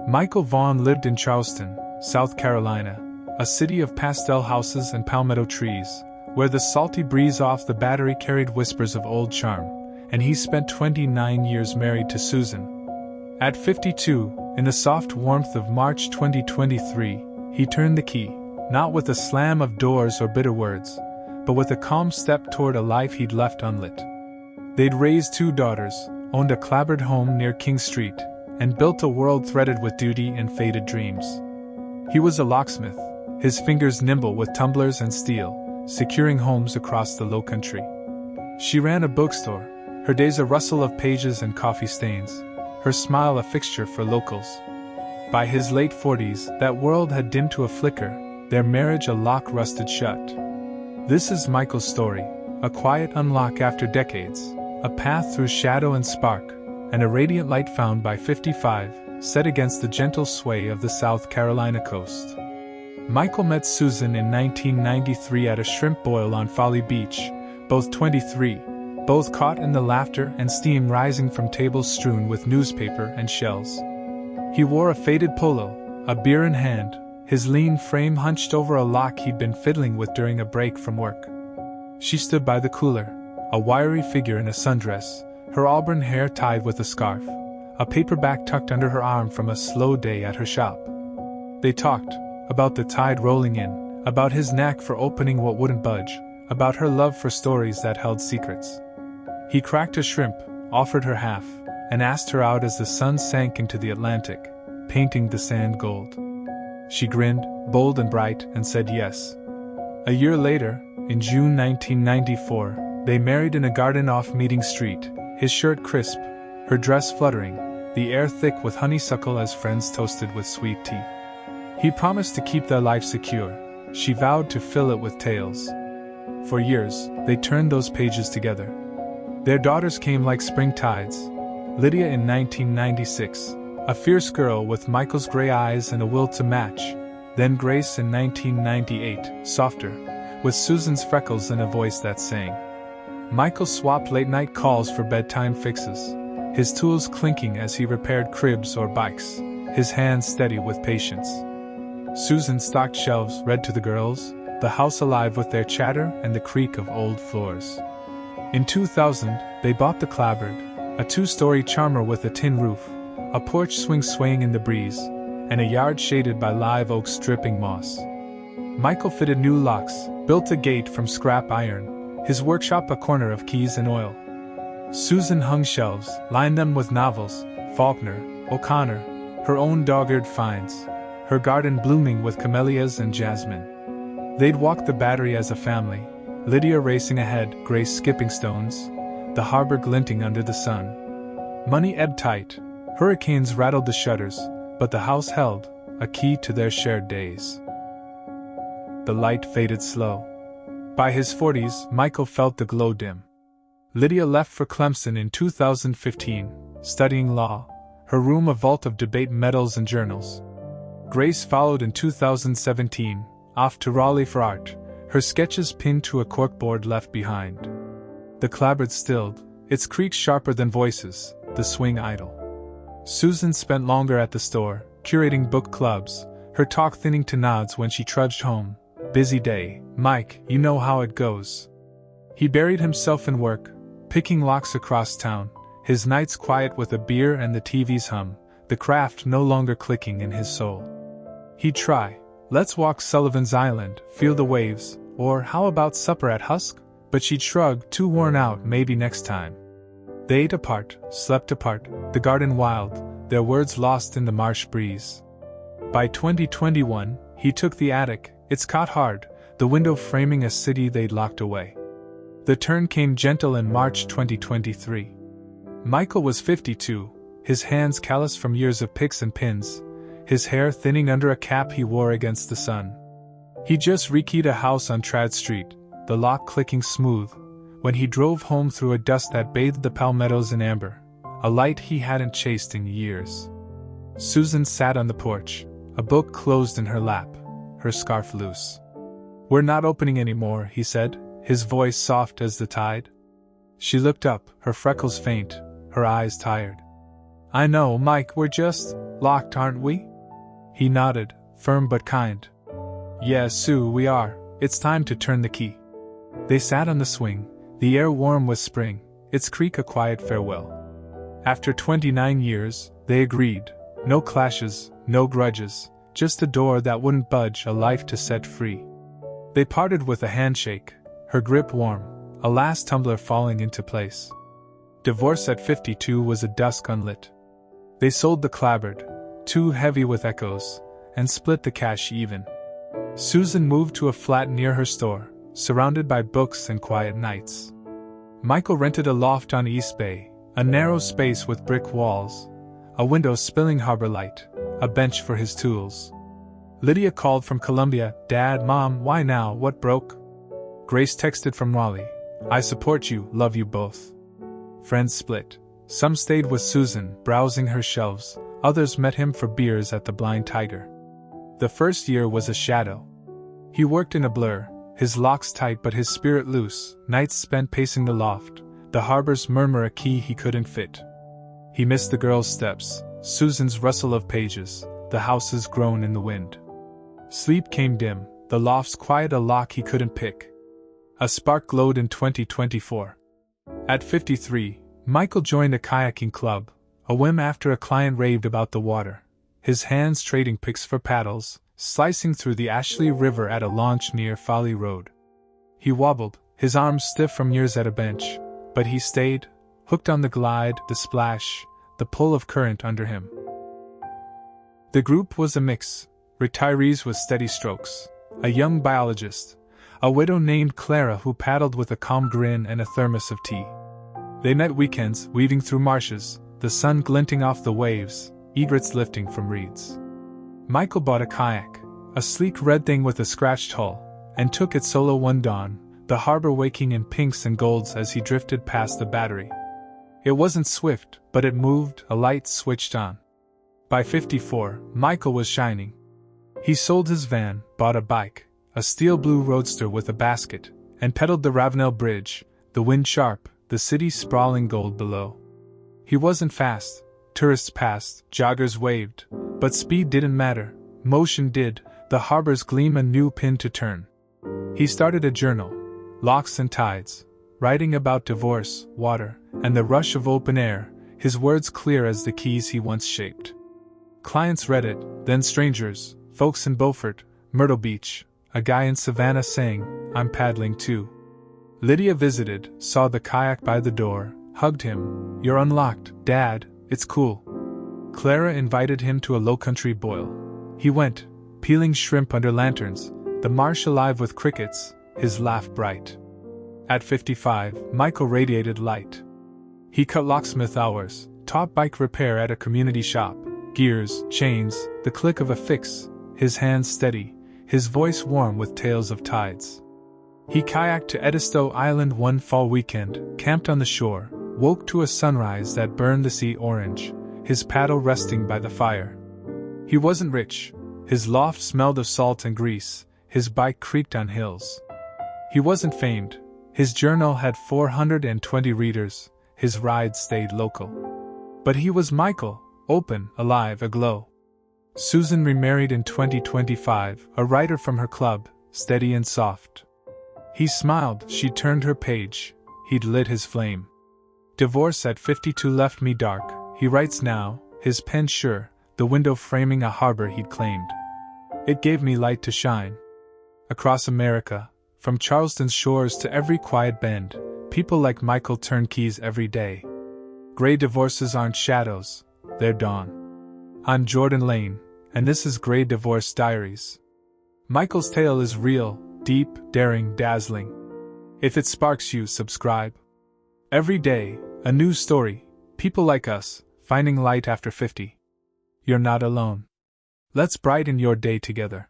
Michael Vaughn lived in Charleston, South Carolina, a city of pastel houses and palmetto trees, where the salty breeze off the Battery carried whispers of old charm, and he spent 29 years married to Susan. At 52, in the soft warmth of March 2023, he turned the key, not with a slam of doors or bitter words, but with a calm step toward a life he'd left unlit. They'd raised 2 daughters, owned a clapboard home near King Street, and built a world threaded with duty and faded dreams. He was a locksmith, his fingers nimble with tumblers and steel, securing homes across the low country. She ran a bookstore, her days a rustle of pages and coffee stains, her smile a fixture for locals. By his late 40s, that world had dimmed to a flicker, their marriage a lock rusted shut. This is Michael's story, a quiet unlock after decades, a path through shadow and spark, and a radiant light found by 55, set against the gentle sway of the South Carolina coast. Michael met Susan in 1993 at a shrimp boil on Folly Beach, both 23, both caught in the laughter and steam rising from tables strewn with newspaper and shells. He wore a faded polo, a beer in hand, his lean frame hunched over a lock he'd been fiddling with during a break from work. She stood by the cooler, a wiry figure in a sundress, her auburn hair tied with a scarf, a paperback tucked under her arm from a slow day at her shop. They talked, about the tide rolling in, about his knack for opening what wouldn't budge, about her love for stories that held secrets. He cracked a shrimp, offered her half, and asked her out as the sun sank into the Atlantic, painting the sand gold. She grinned, bold and bright, and said yes. A year later, in June 1994, they married in a garden off Meeting Street, his shirt crisp, her dress fluttering, the air thick with honeysuckle as friends toasted with sweet tea. He promised to keep their life secure, she vowed to fill it with tales. For years, they turned those pages together. Their daughters came like spring tides. Lydia in 1996, a fierce girl with Michael's gray eyes and a will to match, then Grace in 1998, softer, with Susan's freckles and a voice that sang. Michael swapped late-night calls for bedtime fixes, his tools clinking as he repaired cribs or bikes, his hands steady with patience. Susan stocked shelves, read to the girls, the house alive with their chatter and the creak of old floors. In 2000, they bought the clapboard, a 2-story charmer with a tin roof, a porch swaying in the breeze, and a yard shaded by live oaks dripping moss. Michael fitted new locks, built a gate from scrap iron, his workshop a corner of keys and oil. Susan hung shelves, lined them with novels, Faulkner, O'Connor, her own dog-eared finds, her garden blooming with camellias and jasmine. They'd walk the Battery as a family, Lydia racing ahead, Grace skipping stones, the harbor glinting under the sun. Money ebbed tight, hurricanes rattled the shutters, but the house held, a key to their shared days. The light faded slow. By his 40s, Michael felt the glow dim. Lydia left for Clemson in 2015, studying law, her room a vault of debate medals and journals. Grace followed in 2017, off to Raleigh for art, her sketches pinned to a corkboard left behind. The clapboard stilled, its creak sharper than voices, the swing idle. Susan spent longer at the store, curating book clubs, her talk thinning to nods when she trudged home. Busy day, Mike, you know how it goes. He buried himself in work, picking locks across town, his nights quiet with a beer and the TV's hum, the craft no longer clicking in his soul. He'd try, let's walk Sullivan's Island, feel the waves, or how about supper at Husk? But she'd shrug, too worn out, maybe next time. They ate apart, slept apart, the garden wild, their words lost in the marsh breeze. By 2021, he took the attic, it's caught hard, the window framing a city they'd locked away. The turn came gentle in March 2023. Michael was 52, his hands calloused from years of picks and pins, his hair thinning under a cap he wore against the sun. He just rekeyed a house on Trad Street, the lock clicking smooth, when he drove home through a dusk that bathed the palmettos in amber, a light he hadn't chased in years. Susan sat on the porch, a book closed in her lap, her scarf loose. "We're not opening anymore," he said, his voice soft as the tide. She looked up, her freckles faint, her eyes tired. "I know, Mike, we're just Locked, aren't we? He nodded, firm but kind. Yes, Sue, we are. It's time to turn the key. They sat on the swing, the air warm with spring, its creak a quiet farewell. After 29 years, they agreed. No clashes, no grudges, just a door that wouldn't budge, a life to set free. They parted with a handshake, her grip warm, a last tumbler falling into place. Divorce at 52 was a dusk unlit. They sold the clapboard, too heavy with echoes, and split the cash even. Susan moved to a flat near her store, surrounded by books and quiet nights. Michael rented a loft on East Bay, a narrow space with brick walls, a window spilling harbor light, a bench for his tools. Lydia called from Columbia, Dad, Mom, why now, what broke? Grace texted from Raleigh, I support you, love you both. Friends split. Some stayed with Susan, browsing her shelves, others met him for beers at the Blind Tiger. The first year was a shadow. He worked in a blur, his locks tight but his spirit loose, nights spent pacing the loft, the harbor's murmur a key he couldn't fit. He missed the girls' steps, Susan's rustle of pages, the house's groan in the wind. Sleep came dim, the loft's quiet a lock he couldn't pick. A spark glowed in 2024. At 53, Michael joined a kayaking club, a whim after a client raved about the water, his hands trading picks for paddles, slicing through the Ashley River at a launch near Folly Road. He wobbled, his arms stiff from years at a bench, but he stayed, hooked on the glide, the splash, the pull of current under him. The group was a mix, retirees with steady strokes, a young biologist, a widow named Clara who paddled with a calm grin and a thermos of tea. They met weekends, weaving through marshes, the sun glinting off the waves, egrets lifting from reeds. Michael bought a kayak, a sleek red thing with a scratched hull, and took it solo one dawn, the harbor waking in pinks and golds as he drifted past the battery. It wasn't swift, but it moved, a light switched on. By 54, Michael was shining. He sold his van, bought a bike, a steel blue roadster with a basket, and pedaled the Ravenel Bridge, the wind sharp, the city sprawling gold below. He wasn't fast, tourists passed, joggers waved, but speed didn't matter, motion did, the harbor's gleam a new pin to turn. He started a journal, Locks and Tides, writing about divorce, water, and the rush of open air, his words clear as the keys he once shaped. Clients read it, then strangers, folks in Beaufort, Myrtle Beach, a guy in Savannah saying, I'm paddling too. Lydia visited, saw the kayak by the door, hugged him, You're unlocked, Dad, it's cool. Clara invited him to a low-country boil. He went, peeling shrimp under lanterns, the marsh alive with crickets, his laugh bright. At 55, Michael radiated light. He cut locksmith hours, taught bike repair at a community shop, gears, chains, the click of a fix, his hands steady, his voice warm with tales of tides. He kayaked to Edisto Island one fall weekend, camped on the shore, woke to a sunrise that burned the sea orange, his paddle resting by the fire. He wasn't rich, his loft smelled of salt and grease, his bike creaked on hills. He wasn't famed, his journal had 420 readers, his rides stayed local. But he was Michael, open, alive, aglow. Susan remarried in 2025, a writer from her club, steady and soft. He smiled, she turned her page, he'd lit his flame. Divorce at 52 left me dark, he writes now, his pen sure, the window framing a harbor he'd claimed. It gave me light to shine. Across America, from Charleston's shores to every quiet bend, people like Michael turn keys every day. Gray divorces aren't shadows, they're dawn. I'm Jordan Lane, and this is Gray Divorce Diaries. Michael's tale is real, deep, daring, dazzling. If it sparks you, subscribe. Every day, a new story, people like us, finding light after 50. You're not alone. Let's brighten your day together.